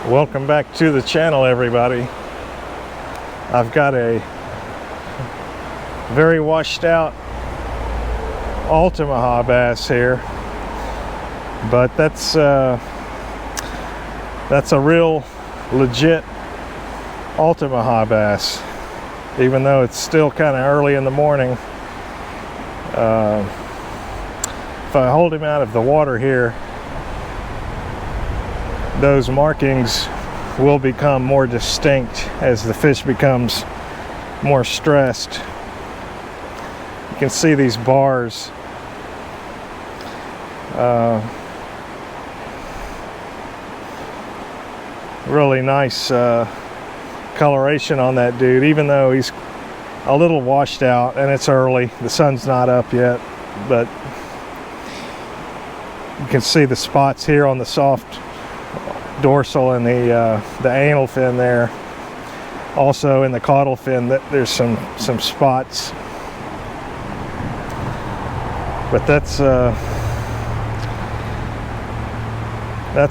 Welcome back to the channel, everybody. I've got a very washed out Altamaha bass here, but that's a real legit Altamaha bass, even though it's still kind of early in the morning. If I hold him out of the water here, those markings will become more distinct as the fish becomes more stressed. You can see these bars. Really nice coloration on that dude, even though he's a little washed out and it's early. The sun's not up yet, but you can see the spots here on the soft dorsal and the anal fin there. Also in the caudal fin, there's some spots. But that's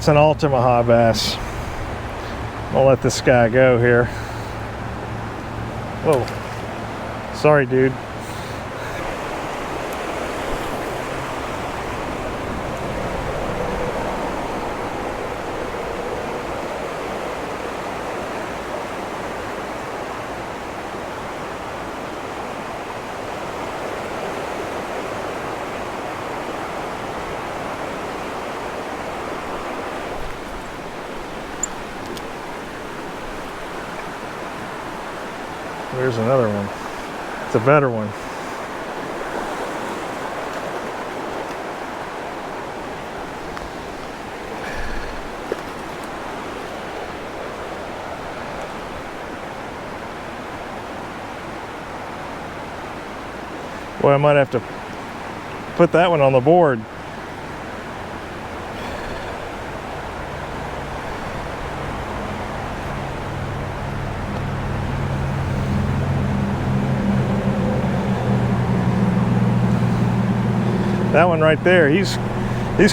an Altamaha bass. I'll let this guy go here. Oh, sorry, dude. There's another one. It's a better one. Well, I might have to put that one on the board. That one right there, he's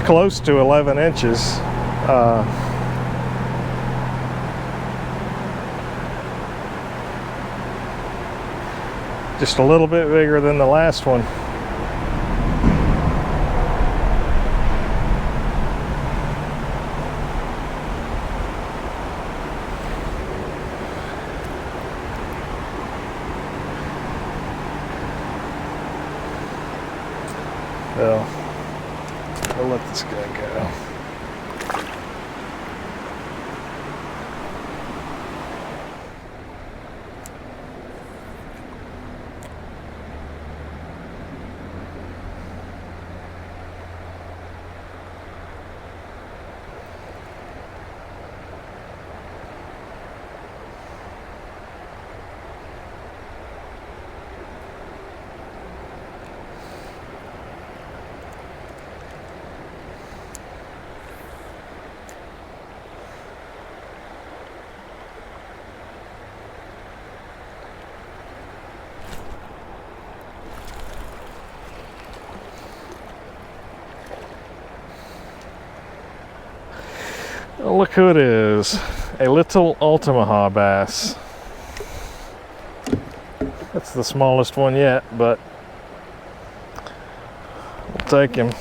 close to 11 inches. Just a little bit bigger than the last one. So, I'll let this guy go. Oh, look who it is, a little Altamaha bass. That's the smallest one yet, but we'll take him.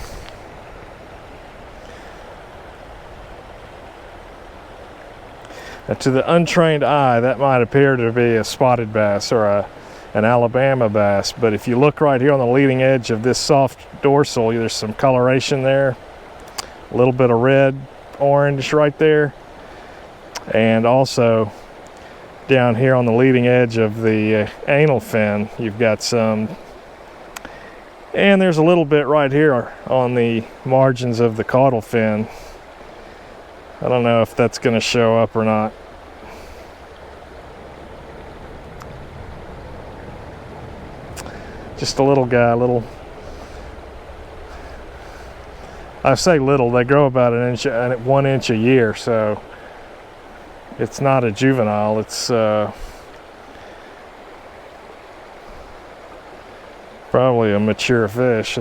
Now, to the untrained eye, that might appear to be a spotted bass or an Alabama bass, but if you look right here on the leading edge of this soft dorsal, there's some coloration there, a little bit of red, orange right there, and also down here on the leading edge of the anal fin you've got some, and there's a little bit right here on the margins of the caudal fin. I don't know if that's going to show up or not. Just a little guy, I say little, they grow about 1 inch a year, so it's not a juvenile, it's probably a mature fish.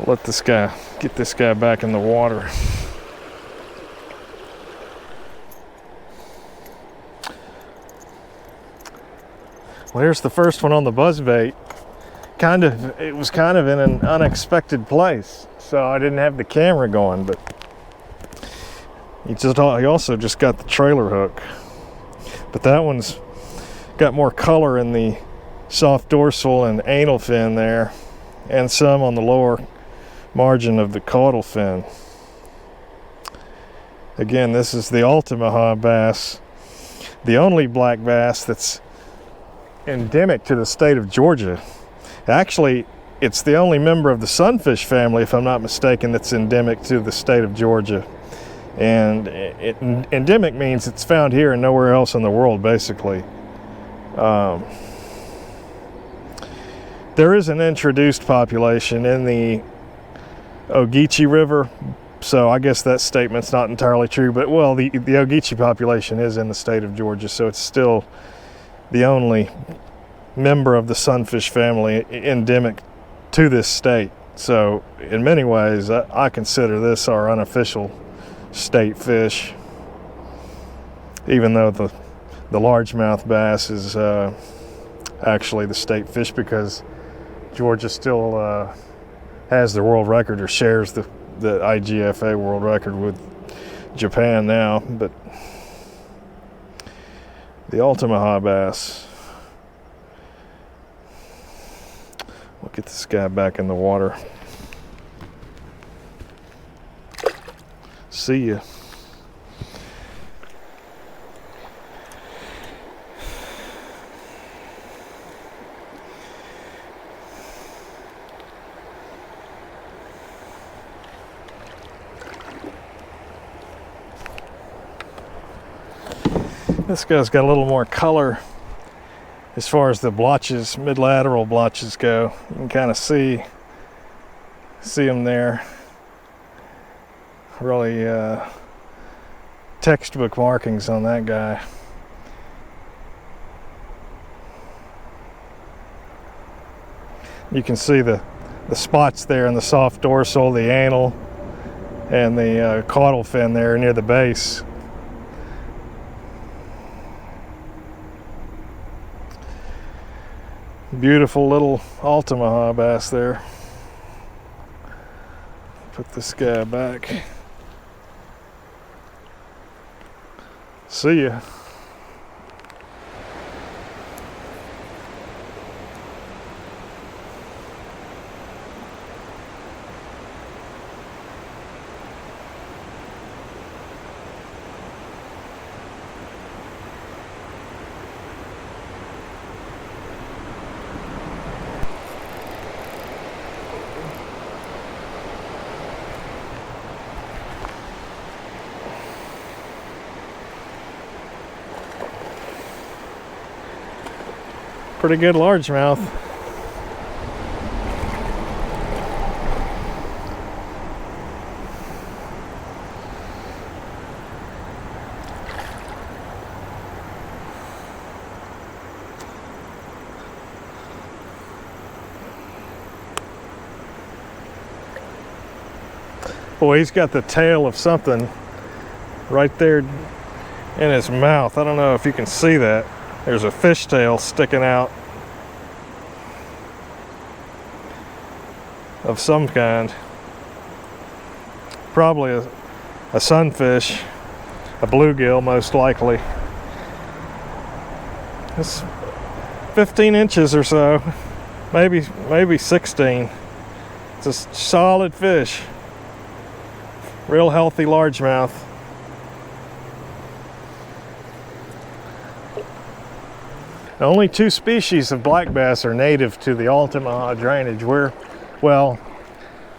Let this guy, get this guy back in the water. Well, here's the first one on the buzzbait. It was kind of in an unexpected place, so I didn't have the camera going, but he also just got the trailer hook. But that one's got more color in the soft dorsal and anal fin there, and some on the lower margin of the caudal fin. Again, this is the Altamaha bass, the only black bass that's endemic to the state of Georgia. Actually, it's the only member of the sunfish family, if I'm not mistaken, that's endemic to the state of Georgia. And endemic means it's found here and nowhere else in the world, basically. There is an introduced population in the Ogeechee River, so I guess that statement's not entirely true, but well, the Ogeechee population is in the state of Georgia, so it's still the only member of the sunfish family endemic to this state. So in many ways, I consider this our unofficial state fish, even though the largemouth bass is actually the state fish, because Georgia still has the world record, or shares the IGFA world record with Japan now. But the Altamaha bass. We'll get this guy back in the water. See ya. This guy's got a little more color as far as the blotches, mid-lateral blotches go. You can kind of see them there. Really textbook markings on that guy. You can see the spots there in the soft dorsal, the anal, and the caudal fin there near the base. Beautiful little Altamaha bass there. Put this guy back. See ya. Pretty good largemouth. Boy, he's got the tail of something right there in his mouth. I don't know if you can see that. There's a fish tail sticking out of some kind. Probably a sunfish, a bluegill most likely. It's 15 inches or so, maybe 16. It's a solid fish. Real healthy largemouth. Only 2 species of black bass are native to the Altamaha drainage. Well,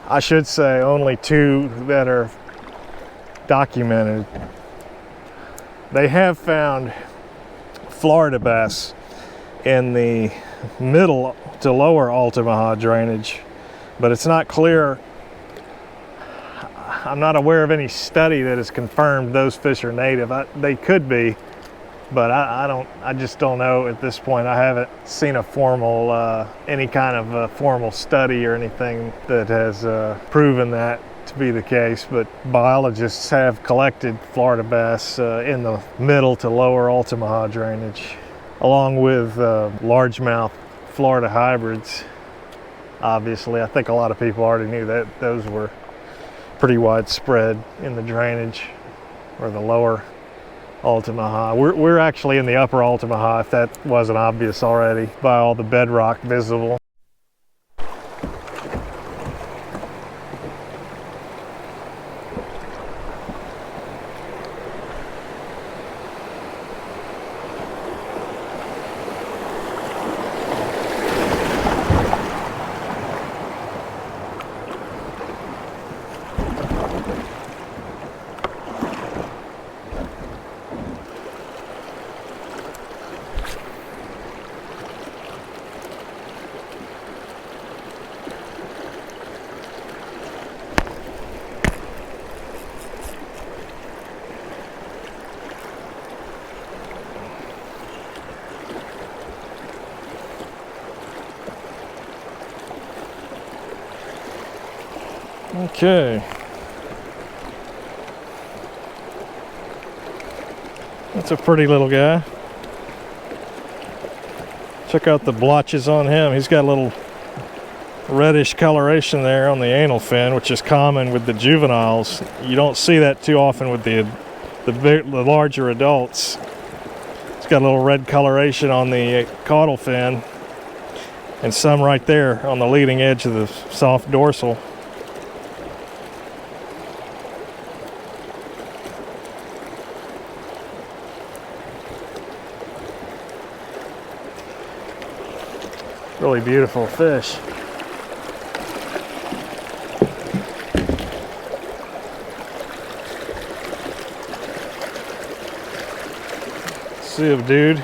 I should say only 2 that are documented. They have found Florida bass in the middle to lower Altamaha drainage, but it's not clear. I'm not aware of any study that has confirmed those fish are native. They could be, but I just don't know at this point. I haven't seen a formal, any kind of a formal study or anything that has proven that to be the case, but biologists have collected Florida bass in the middle to lower Altamaha drainage. along with largemouth Florida hybrids. Obviously, I think a lot of people already knew that those were pretty widespread in the drainage, or the lower Altamaha. We're actually in the upper Altamaha, if that wasn't obvious already by all the bedrock visible. Okay. That's a pretty little guy. Check out the blotches on him. He's got a little reddish coloration there on the anal fin, which is common with the juveniles. You don't see that too often with the larger adults. It's got a little red coloration on the caudal fin, and some right there on the leading edge of the soft dorsal. Really beautiful fish. See him, dude.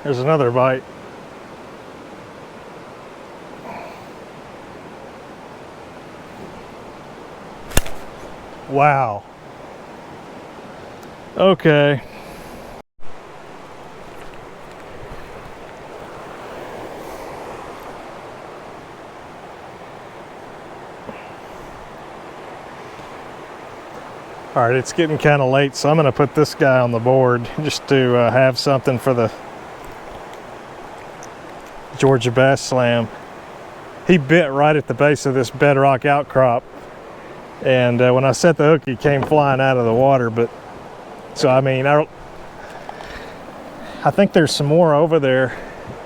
There's another bite. Wow. Okay. All right, it's getting kind of late, so I'm going to put this guy on the board just to have something for the Georgia Bass Slam. He bit right at the base of this bedrock outcrop, and when I set the hook, he came flying out of the water. But so I mean, I think there's some more over there,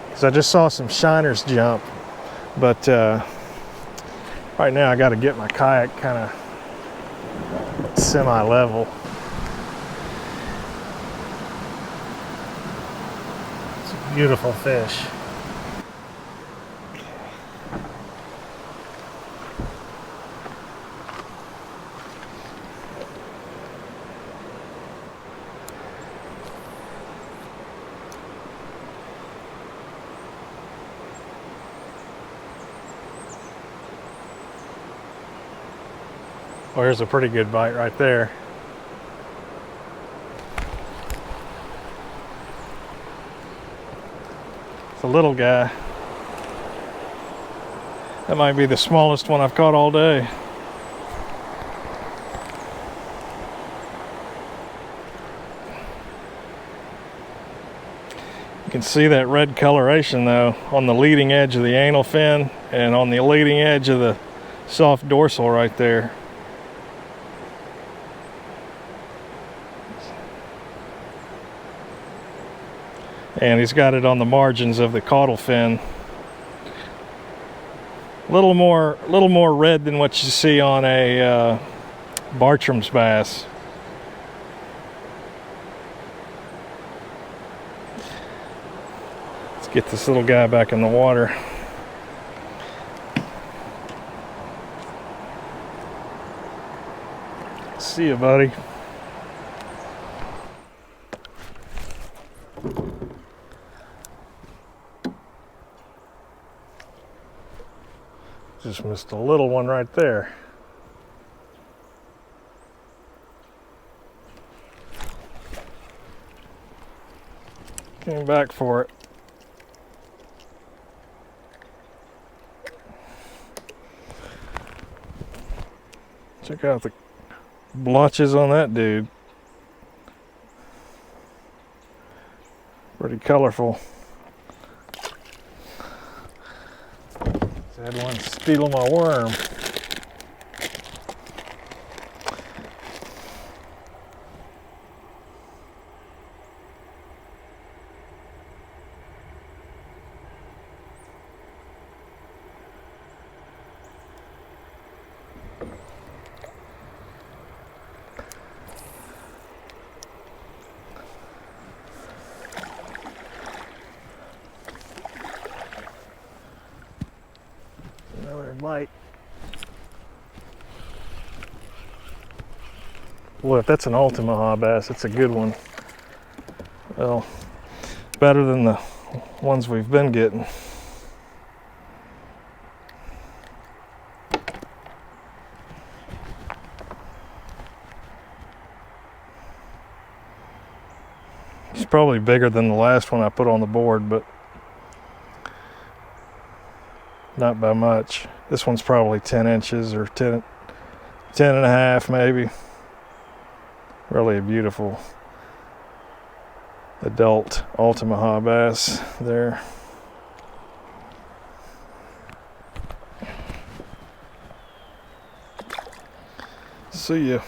because I just saw some shiners jump. But right now I got to get my kayak kind of semi-level. It's a beautiful fish. Well, here's a pretty good bite right there. It's a little guy. That might be the smallest one I've caught all day. You can see that red coloration though on the leading edge of the anal fin and on the leading edge of the soft dorsal right there. And he's got it on the margins of the caudal fin. A little more red than what you see on a Bartram's bass. Let's get this little guy back in the water. See you, buddy. Just missed a little one right there. Came back for it. Check out the blotches on that dude. Pretty colorful. Had one steal my worm. Another bite. Look, that's an Altamaha bass. It's a good one. Well, better than the ones we've been getting. It's probably bigger than the last one I put on the board, but not by much. This one's probably 10 inches or 10 and a half maybe. Really a beautiful adult Altamaha bass there. See ya.